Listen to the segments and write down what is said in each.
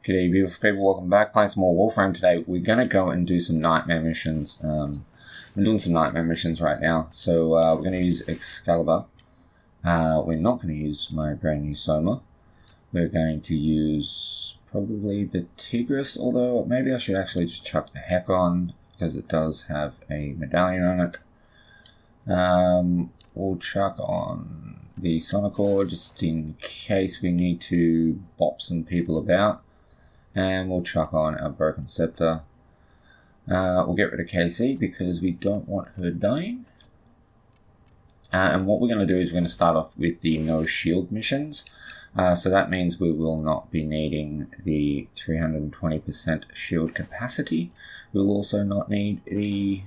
G'day beautiful people, welcome back. Playing some more Warframe today. We're going to go and do some nightmare missions. I'm doing some nightmare missions right now. So we're going to use Excalibur. We're not going to use my brand new Soma. We're going to use probably the Tigris, although maybe I should actually just chuck the heck on because it does have a medallion on it. We'll chuck on the Sonicor just in case we need to bop some people about. And we'll chuck on our Broken Scepter. We'll get rid of KC because we don't want her dying. And what we're going to do is we're going to start off with the no shield missions. So that means we will not be needing the 320% shield capacity. We'll also not need the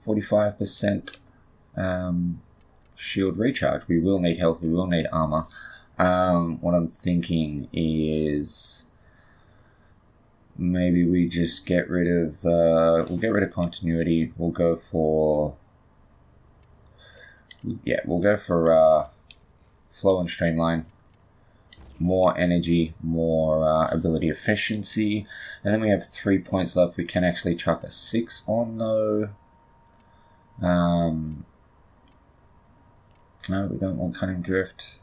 45% shield recharge. We will need health, we will need armor. What I'm thinking is maybe we just get rid of, we'll get rid of continuity. We'll go for, flow and streamline. More energy, more ability efficiency. And then we have 3 points left. We can actually chuck a 6 on though. No, we don't want Cunning Drift.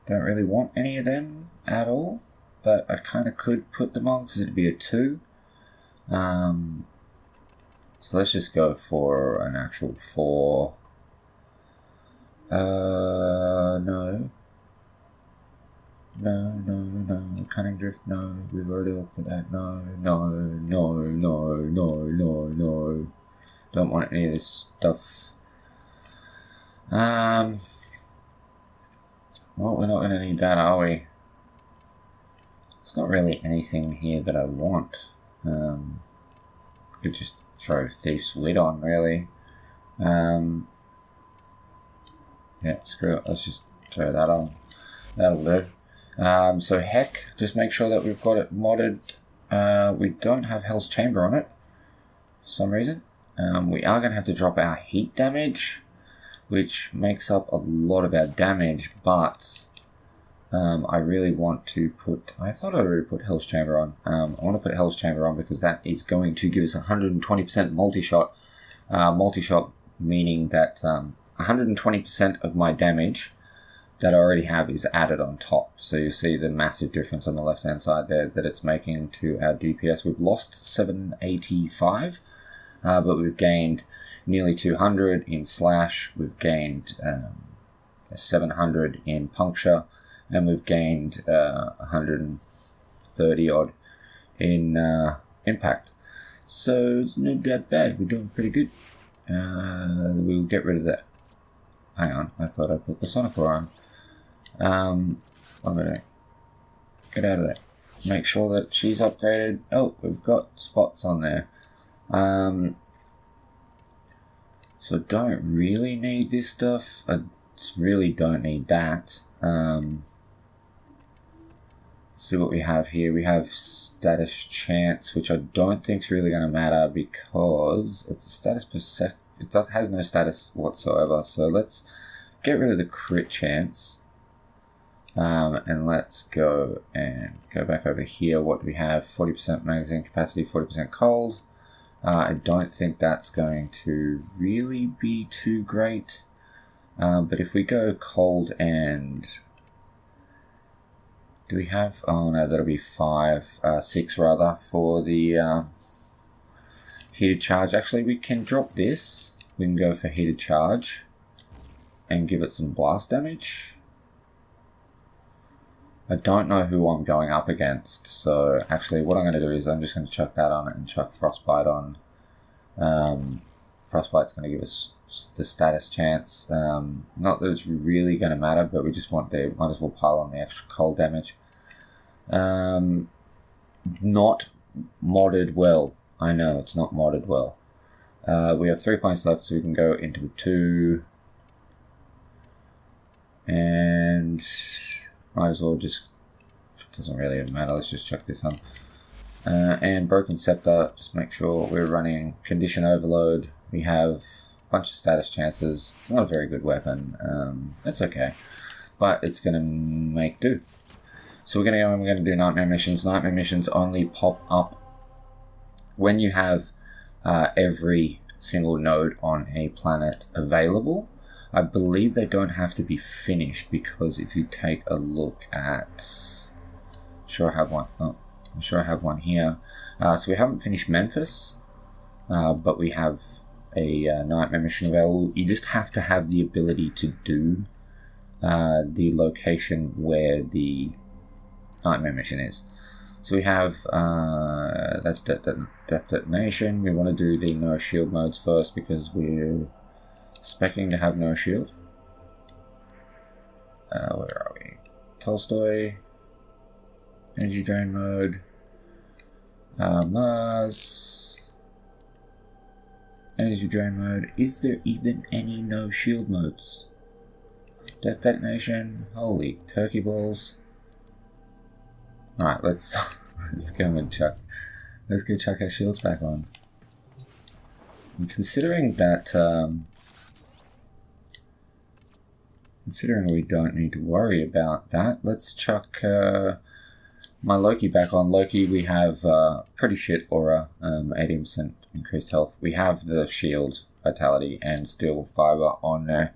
Don't really want any of them at all. But I kind of could put them on because it'd be a 2. So let's just go for an actual 4. No. No. Cunning Drift, no. We've already looked at that. No. Don't want any of this stuff. Well, we're not going to need that, are we? There's not really anything here that I want. Could just throw Thief's Wit on, really. Yeah, screw it. Let's just throw that on. That'll do. So heck, just make sure that we've got it modded. We don't have Hell's Chamber on it for some reason. We are going to have to drop our heat damage, which makes up a lot of our damage, but I really want to put, I thought I already put Hell's Chamber on. I want to put Hell's Chamber on because that is going to give us 120% multi-shot. Multi-shot meaning that 120% of my damage that I already have is added on top. So you see the massive difference on the left-hand side there that it's making to our DPS. We've lost 785, but we've gained nearly 200 in slash. We've gained 700 in puncture. And we've gained 130 odd in impact. So it's not that bad. We're doing pretty good. We'll get rid of that. Hang on, I thought I put the Sonicor on. One minute. Get out of there. Make sure that she's upgraded. Oh, we've got spots on there. So don't really need this stuff. I just really don't need that. See what we have here. We have status chance, which I don't think is really going to matter because it's a status per sec. It has no status whatsoever. So let's get rid of the crit chance. And let's go back over here. What do we have? 40% magazine capacity, 40% cold. I don't think that's going to really be too great. But if we go cold and do we have, oh no, that'll be 6 rather for the heated charge. Actually, we can drop this. We can go for heated charge and give it some blast damage. I don't know who I'm going up against, so actually what I'm going to do is I'm just going to chuck that on and chuck Frostbite on. Frostbite's going to give us the status chance. Not that it's really going to matter, but we just want might as well pile on the extra cold damage. Not modded well. I know it's not modded well. We have 3 points left, so we can go into a 2. And might as well just, it doesn't really matter, let's just chuck this on. And Broken Scepter, just make sure we're running Condition Overload. We have a bunch of status chances. It's not a very good weapon. It's okay. But it's going to make do. So we're going to go and we're going to do nightmare missions. Nightmare missions only pop up when you have every single node on a planet available. I believe they don't have to be finished, because if you take a look at... I'm sure I have one. Oh, I'm sure I have one here. So we haven't finished Memphis, but we have a nightmare mission available. You just have to have the ability to do the location where the nightmare mission is. So we have that's death detonation. We want to do the no shield modes first, because we're expecting to have no shield. Where are we? Tolstoy, energy drain mode, Mars, energy drain mode. Is there even any no shield modes? Death detonation. Holy turkey balls! All right, let's go and chuck. Let's go chuck our shields back on. And considering that, considering we don't need to worry about that, let's chuck my Loki back on. Loki, we have pretty shit aura, 18% increased health. We have the shield, vitality, and steel fiber on there,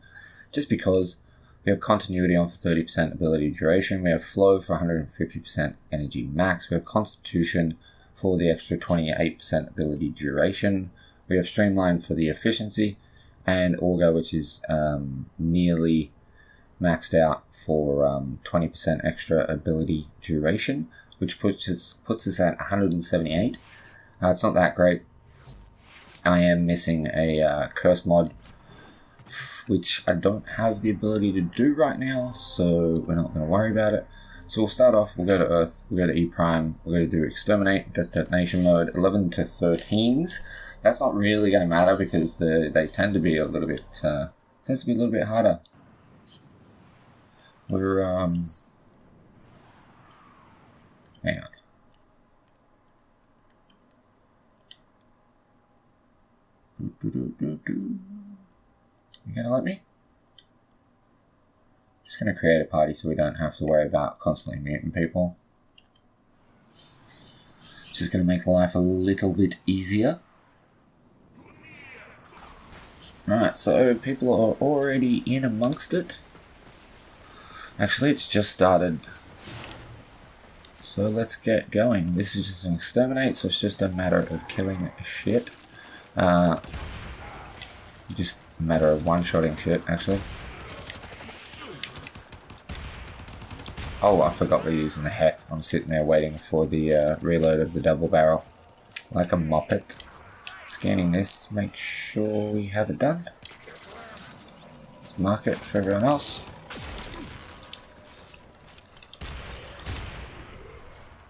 just because. We have continuity on for 30% ability duration. We have flow for 150% energy max. We have constitution for the extra 28% ability duration. We have streamline for the efficiency, and auger, which is nearly maxed out for 20% extra ability duration, which puts us at 178. It's not that great. I am missing a curse mod, which I don't have the ability to do right now, so we're not going to worry about it. So we'll start off, we'll go to Earth, we'll go to E Prime, we're going to do Exterminate, Death Detonation mode, 11 to 13s. That's not really going to matter, because they tend to be a little bit, harder. We're, hang on. You gonna let me? Just gonna create a party so we don't have to worry about constantly muting people. Just gonna make life a little bit easier. Right, so people are already in amongst it. Actually, it's just started. So let's get going. This is just an exterminate, so it's just a matter of killing shit. Just a matter of one-shotting shit, actually. Oh, I forgot we're using the heck. I'm sitting there waiting for the reload of the double barrel. Like a moppet. Scanning this, make sure we have it done. Let's mark it for everyone else.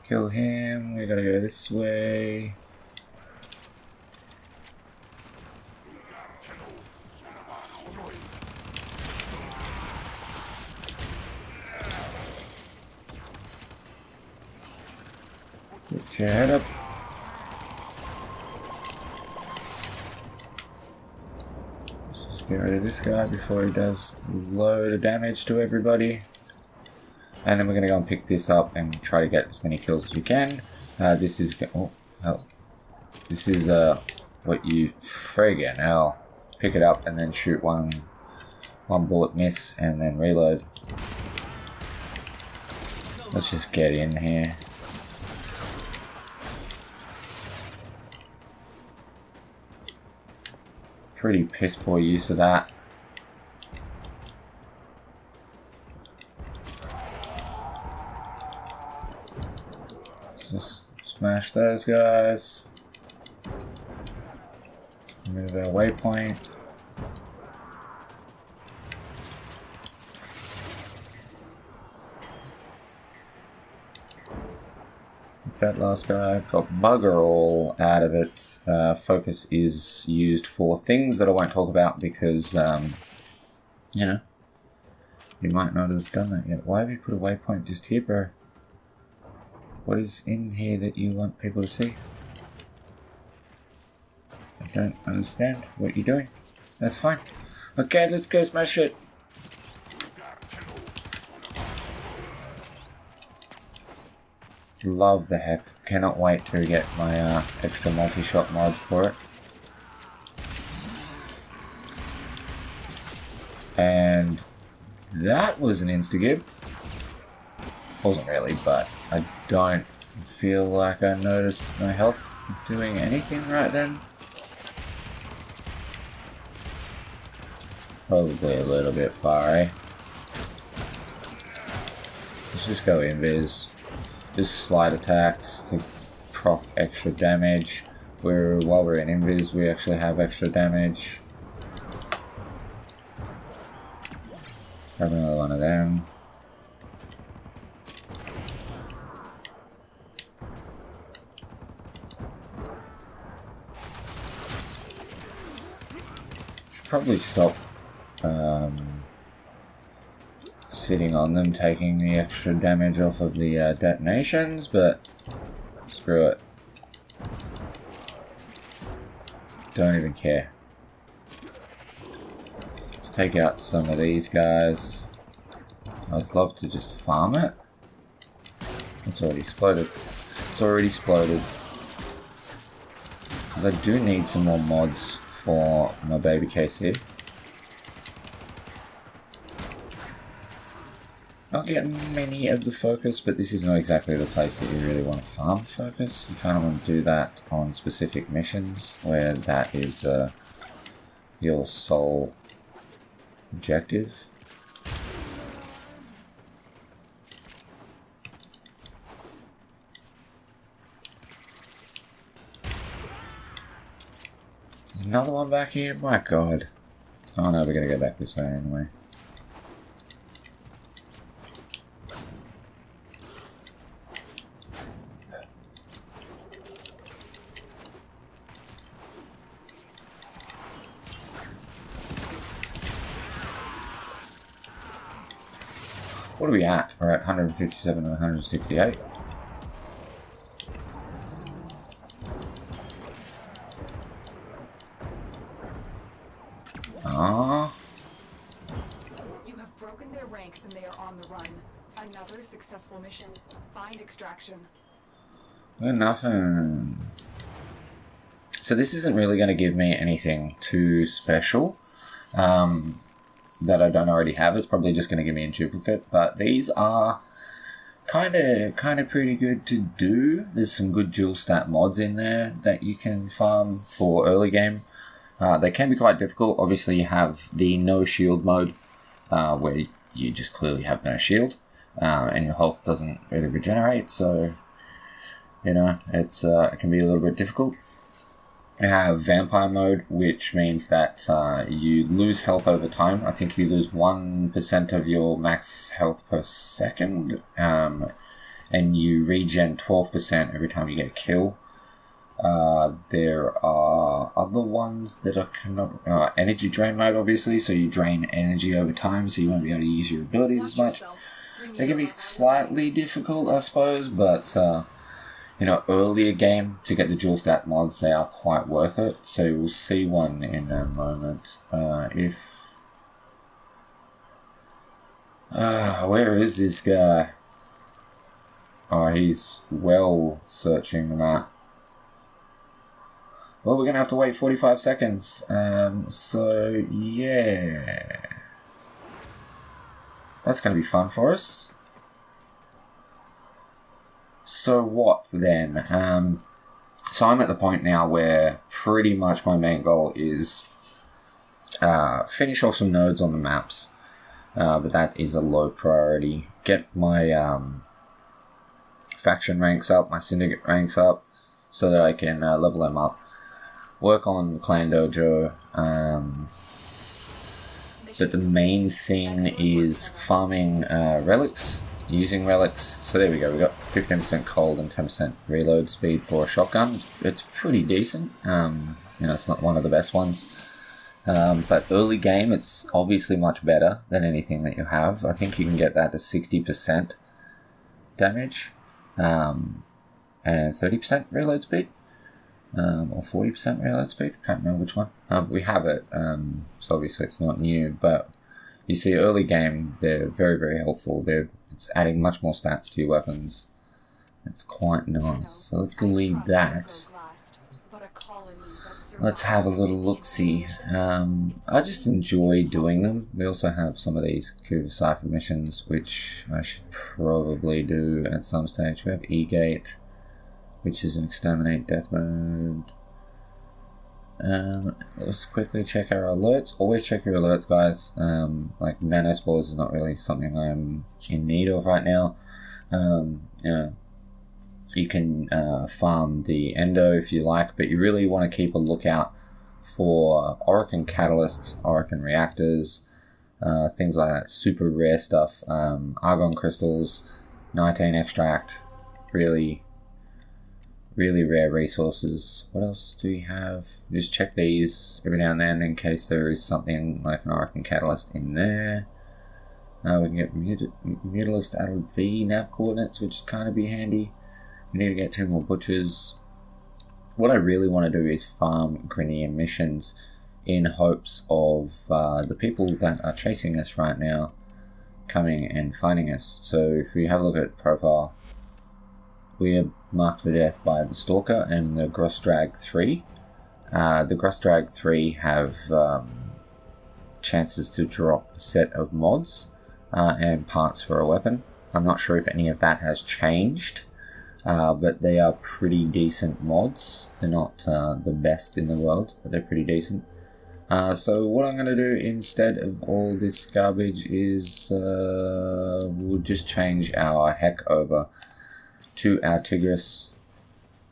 Kill him, we gotta go this way. Put your head up. Let's just get rid of this guy before he does a load of damage to everybody. And then we're going to go and pick this up and try to get as many kills as we can. This is... oh, hell. This is what you friggin' hell. Pick it up and then shoot one bullet miss and then reload. Let's just get in here. Pretty piss poor use of that. Just smash those guys. Move our waypoint. That last guy got bugger all out of it. Focus is used for things that I won't talk about because, you know, you might not have done that yet. Why have you put a waypoint just here, bro? What is in here that you want people to see? I don't understand what you're doing. That's fine. Okay, let's go smash it. love the heck. Cannot wait to get my extra multi-shot mod for it. And that was an insta-gib. Wasn't really, but I don't feel like I noticed my health doing anything right then. Probably a little bit far, eh? Let's just go invis. Just slide attacks to proc extra damage. While we're in invis, we actually have extra damage. Grab another one of them. Should probably stop sitting on them, taking the extra damage off of the detonations, but screw it. Don't even care. Let's take out some of these guys. I'd love to just farm it. It's already exploded. It's already exploded. Because I do need some more mods for my baby KC. Not getting many of the focus, but this is not exactly the place that you really want to farm focus. You kind of want to do that on specific missions where that is your sole objective. Another one back here? My god. Oh no, we're gonna go back this way anyway. What are we at? We're at 157 and 168. Ah. You have broken their ranks and they are on the run. Another successful mission. Find extraction. Nothing. So this isn't really going to give me anything too special. That I don't already have. It's probably just going to give me a duplicate, but these are kind of pretty good to do. There's some good dual stat mods in there that you can farm for early game. They can be quite difficult. Obviously you have the no shield mode, where you just clearly have no shield, and your health doesn't really regenerate, so you know, it can be a little bit difficult. You have vampire mode, which means that you lose health over time. I think you lose 1% of your max health per second, and you regen 12% every time you get a kill. There are other ones that are energy drain mode, obviously, so you drain energy over time, so you won't be able to use your abilities as much. They can be slightly difficult, I suppose, but you know, earlier game to get the dual stat mods, they are quite worth it. So we'll see one in a moment. Where is this guy? Oh, he's well searching the map. Well, we're gonna have to wait 45 seconds. So yeah, that's gonna be fun for us. So what then? So I'm at the point now where pretty much my main goal is finish off some nodes on the maps, but that is a low priority. Get my faction ranks up, my syndicate ranks up, so that I can level them up. Work on Clan Dojo, but the main thing is farming relics. Using relics. So there we go, we got 15% cold and 10% reload speed for a shotgun. It's pretty decent. You know, it's not one of the best ones. But early game, it's obviously much better than anything that you have. I think you can get that to 60% damage, and 30% reload speed, or 40% reload speed. Can't remember which one. We have it, so obviously it's not new, but you see early game, they're very, very helpful. It's adding much more stats to your weapons. It's quite nice. So let's leave that. Let's have a little look-see. I just enjoy doing them. We also have some of these Cougar Cypher missions, which I should probably do at some stage. We have E-Gate, which is an exterminate death mode. Let's quickly check our alerts. Always check your alerts, guys. Like nanospores is not really something I'm in need of right now. You know, you can farm the endo if you like, but you really want to keep a lookout for Orokin catalysts, Orokin reactors, things like that. Super rare stuff. Argon crystals, Nitane extract, really rare resources. What else do we have? Just check these every now and then in case there is something like an Orokin catalyst in there. We can get Mutalist out of the nav coordinates, which would kind of be handy. We need to get 2 more butchers. What I really want to do is farm Grineer missions in hopes of the people that are chasing us right now coming and finding us. So if we have a look at profile, we are marked for death by the Stalker and the Grossdrag 3. The Grossdrag 3 have chances to drop a set of mods and parts for a weapon. I'm not sure if any of that has changed. But they are pretty decent mods. They're not the best in the world, but they're pretty decent. So what I'm going to do instead of all this garbage is we'll just change our Heck over to our Tigris.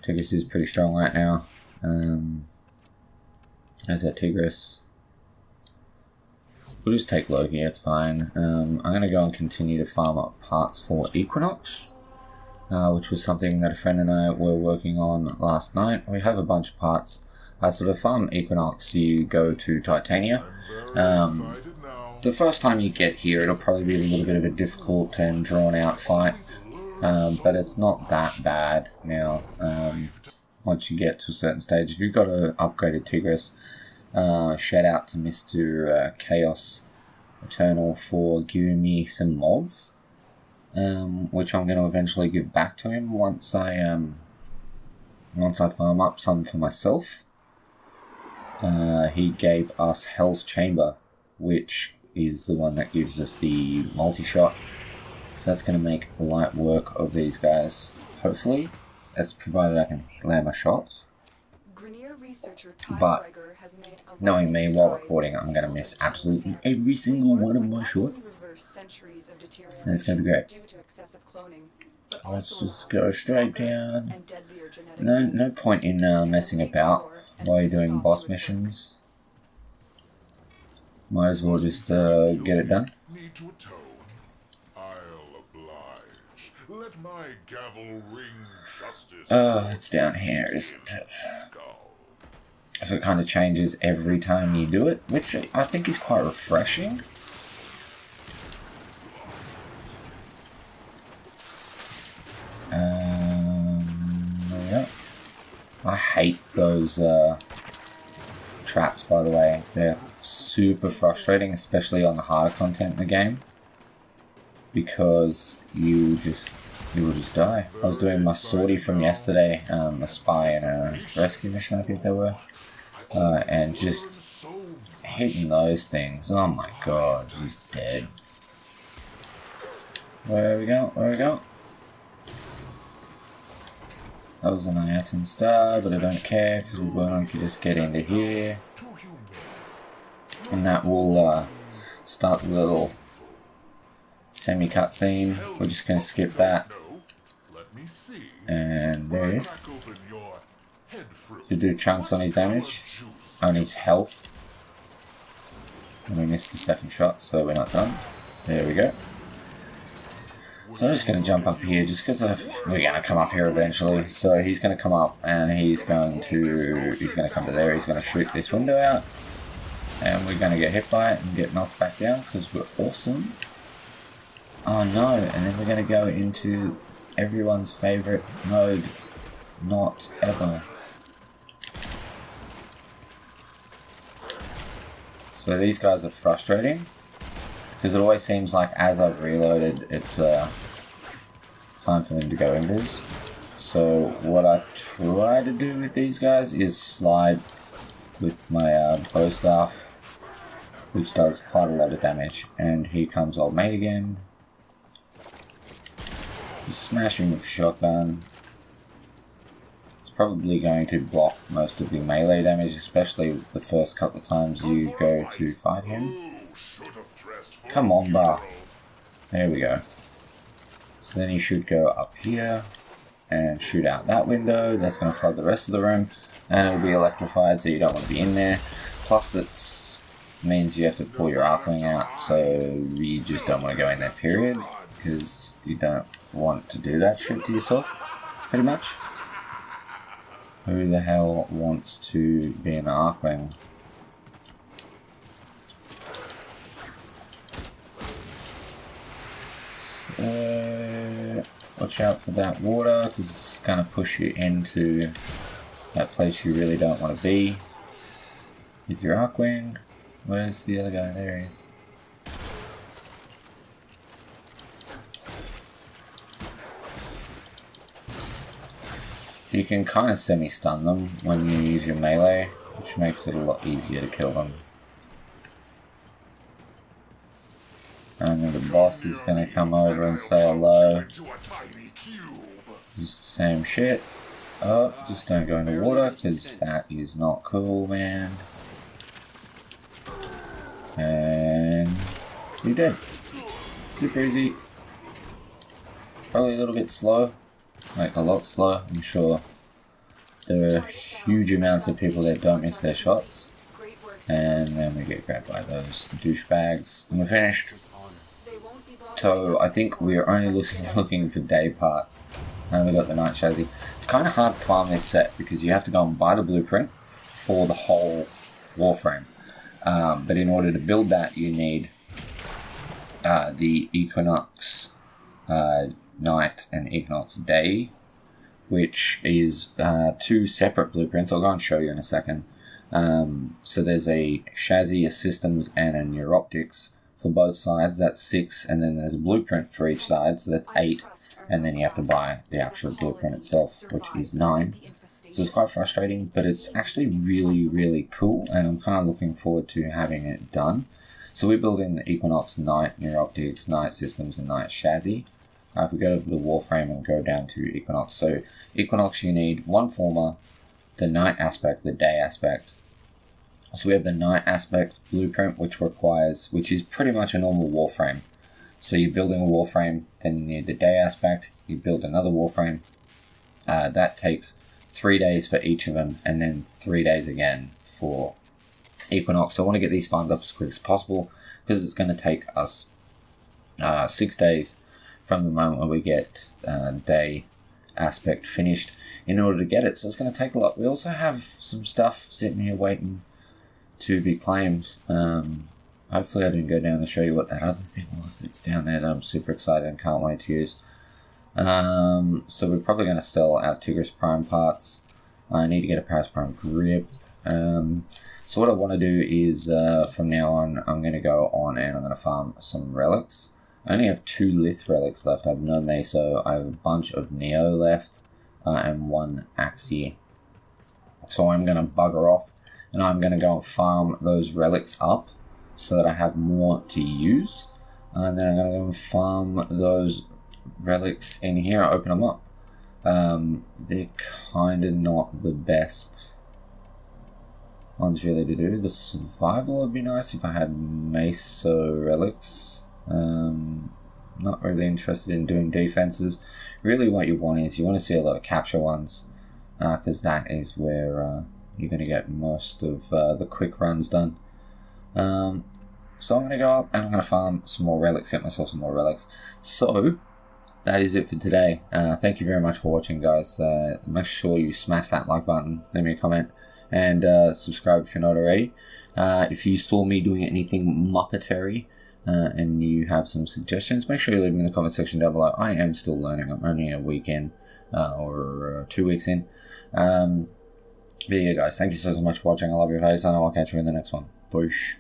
Tigris is pretty strong right now. There's our Tigris. We'll just take Loki, it's fine. I'm going to go and continue to farm up parts for Equinox. Which was something that a friend and I were working on last night. We have a bunch of parts. So to farm Equinox, you go to Titania. The first time you get here, it'll probably be a little bit of a difficult and drawn-out fight, but it's not that bad now. Once you get to a certain stage, if you've got an upgraded Tigris, shout out to Mr. Chaos Eternal for giving me some mods. Which I'm going to eventually give back to him once I farm up some for myself. He gave us Hell's Chamber, which is the one that gives us the multi-shot. So that's going to make light work of these guys, hopefully. That's provided I can land my shots. But knowing me, while recording, I'm going to miss absolutely every single one of my shots. And it's going to be great. Let's just go straight down. No point in messing about while you're doing boss missions. Might as well just get it done. Oh, it's down here, isn't it? So it kind of changes every time you do it, which I think is quite refreshing. There we go. I hate those traps, by the way. They're super frustrating, especially on the harder content in the game, because you will just die. I was doing my sortie from yesterday, a spy and a rescue mission, I think they were, and just hitting those things. Oh my god, he's dead. Where we go? Where we go? That was an Ayatan star, but I don't care because we're going to just get into here. And that will start the little semi-cutscene. We're just going to skip that. And there it is. So do chunks on his damage, on his health. And we missed the second shot, so we're not done. There we go. So I'm just going to jump up here, just because we're going to come up here eventually. So he's going to come up, and he's going to come to there. He's going to shoot this window out, and we're going to get hit by it and get knocked back down because we're awesome. Oh no! And then we're going to go into everyone's favorite mode, not ever. So these guys are frustrating, because it always seems like as I've reloaded, it's time for them to go invis. So what I try to do with these guys is slide with my bow staff, which does quite a lot of damage. And here comes old mate again. Just smash him with a shotgun. It's probably going to block most of the melee damage, especially the first couple of times you go to fight him. Come on, bar. There we go. So then he should go up here and shoot out that window. That's going to flood the rest of the room, and it'll be electrified, so you don't want to be in there. Plus it means you have to pull your Arcwing out, so you just don't want to go in there, period, because you don't want to do that shit to yourself, pretty much. Who the hell wants to be an Arcwing? Watch out for that water, because it's going to push you into that place you really don't want to be. With your Arcwing. Where's the other guy? There he is. So you can kind of semi-stun them when you use your melee, which makes it a lot easier to kill them. And then the boss is going to come over and say hello. Just the same shit. Oh, just don't go in the water, because that is not cool, man. And you're dead. Super easy. Probably a little bit slow. Like, a lot slow. I'm sure there are huge amounts of people that don't miss their shots. And then we get grabbed by those douchebags. And we're finished. So I think we're only looking for day parts. And we got the night chassis. It's kind of hard to farm this set because you have to go and buy the blueprint for the whole Warframe. But in order to build that, you need the Equinox Night and Equinox Day, which is two separate blueprints. I'll go and show you in a second. So there's a chassis, a systems, and a neuroptics for both sides. That's 6, and then there's a blueprint for each side, so that's 8. And then you have to buy the actual blueprint itself, which is 9. So it's quite frustrating, but it's actually really, really cool, and I'm kind of looking forward to having it done. So we're building the Equinox Night, Neuroptics, Night Systems, and Night Chassis. If we go to the Warframe and go down to Equinox. So Equinox, you need one former, the Night aspect, the Day aspect. So we have the Night aspect blueprint, which is pretty much a normal Warframe. So you're building a Warframe, then you need the Day aspect, you build another Warframe. That takes 3 days for each of them, and then 3 days again for Equinox. So I want to get these farmed up as quick as possible, because it's going to take us 6 days from the moment when we get Day aspect finished in order to get it. So it's going to take a lot. We also have some stuff sitting here waiting to be claimed. Hopefully I didn't go down to show you what that other thing was. It's down there that I'm super excited and can't wait to use. So we're probably going to sell our Tigris Prime parts. I need to get a Paris Prime grip. So what I want to do is, from now on, I'm going to go on and I'm going to farm some relics. I only have 2 Lith relics left. I have no Meso. I have a bunch of Neo left, and 1 Axie. So I'm going to bugger off, and I'm going to go and farm those relics up, so that I have more to use, and then I'm going to go and farm those relics in here and open them up. They're kind of not the best ones really to do. The survival would be nice if I had Meso relics. Not really interested in doing defenses. Really what you want is, you want to see a lot of capture ones, because that is where you're going to get most of the quick runs done. So I'm going to go up and I'm going to farm some more relics, get myself some more relics. So that is it for today. Thank you very much for watching, guys. Make sure you smash that like button, leave me a comment, and subscribe if you're not already. If you saw me doing anything muppetary and you have some suggestions, make sure you leave them in the comment section down below. I am still learning. I'm only a week in, or 2 weeks in. But yeah, guys, thank you so much for watching. I love your face, and I'll catch you in the next one. Boosh.